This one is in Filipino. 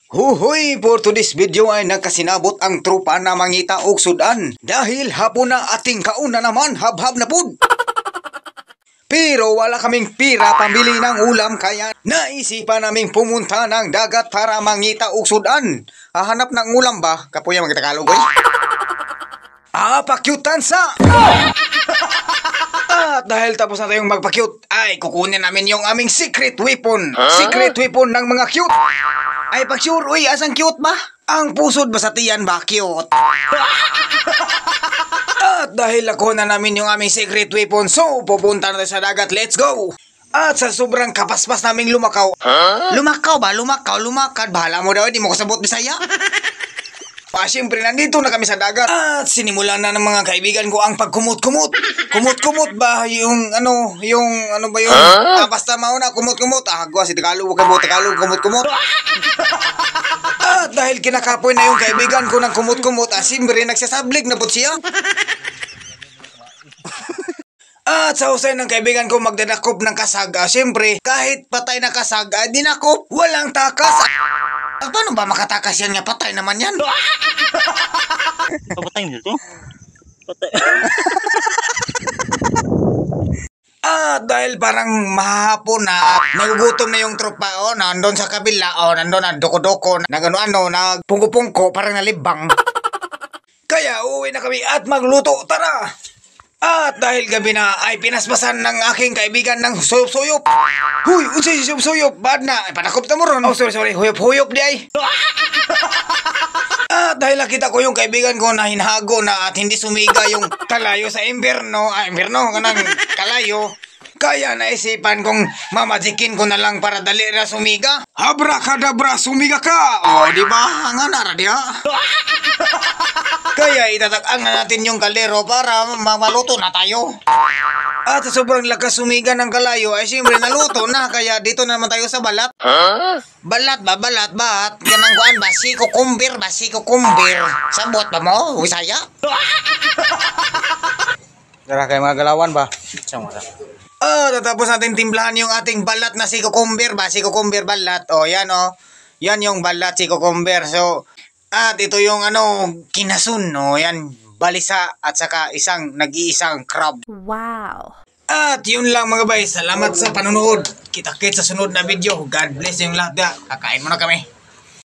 Huhoy, for today's video ay nagkasinabot ang tropa na mangita og sudan. Dahil hapon na ating kauna naman, habhab na pud. Pero wala kaming pira pambili ng ulam kaya naisipan naming pumunta ng dagat para mangita og sudan. Hahanap ng ulam ba? Kapuya mga Tagalog ay. Pakyutan sa! At dahil tapos na tayong magpakyut, ay kukunin namin yung aming secret weapon. Secret weapon ng mga cute. Ay pag-sure, uy, asang cute ba? Ang pusod ba sa tiyan ba cute? At dahil nakuha na namin yung aming secret weapon, so pupunta na tayo sa dagat, let's go! At sa sobrang kapaspas naming lumakaw. Lumakaw ba? Lumakad. Bahala mo daw, di mo kasabot Bisaya. Siyempre, nandito na kami sa dagat. At sinimulan na ng mga kaibigan ko ang pagkumot-kumot. Kumot-kumot ba? Yung ano ba yun? Basta mauna, kumot-kumot. Agwa, si Tagalog, Tagalog, kumot-kumot. At dahil kinakapoy na yung kaibigan ko ng kumot-kumot, siyempre, nagsasablig na po siya. At sa husay ng kaibigan ko magdadakop ng kasag, siyempre, kahit patay na kasag, dinakop, walang takas. Paano ba makatakas yan nga? Patay naman yan. Patay nito? Patay. Dahil parang mahapon na at nagugutom na yung tropa, nandun sa kabila, nandun na doko-doko, nagpungko-pungko, parang nalibang. Kaya uwi na kami at magluto, tara! At dahil gabi na ay pinaspasan ng aking kaibigan ng suyop-suyop. Huy, unsay suyop-suyop, bad na. Ay, panakop na mo ron. Sorry, huyop-huyop di ay. At dahil nakita ko yung kaibigan ko na hinago na at hindi sumiga yung kalayo sa imberno, kanang kalayo. Kaya naisipan kong mamajikin ko na lang para dali na sumiga. Abracadabra, sumiga ka! Di ba? Nga nara diya. Kaya itatakang na natin yung kaldero para maluto na tayo. At sa sobrang lakas sumiga ng kalayo ay siyempre naluto na. Kaya dito na naman tayo sa balat. Balat. Ganang kuan, basi kukumbir. Sabot ba mo? Usaya? Tara kayo mga galawan ba? Tatapos natin timplahan yung ating balat na si kukumbir balat. Yan Yan yung balat si kukumbir. So, at ito yung kinasun, yan, balisa at saka nag-iisang crab. Wow. At yun lang mga bay, salamat sa panonood. Kita-kits sa sunod na video. God bless yung lahat. Kakain muna kami.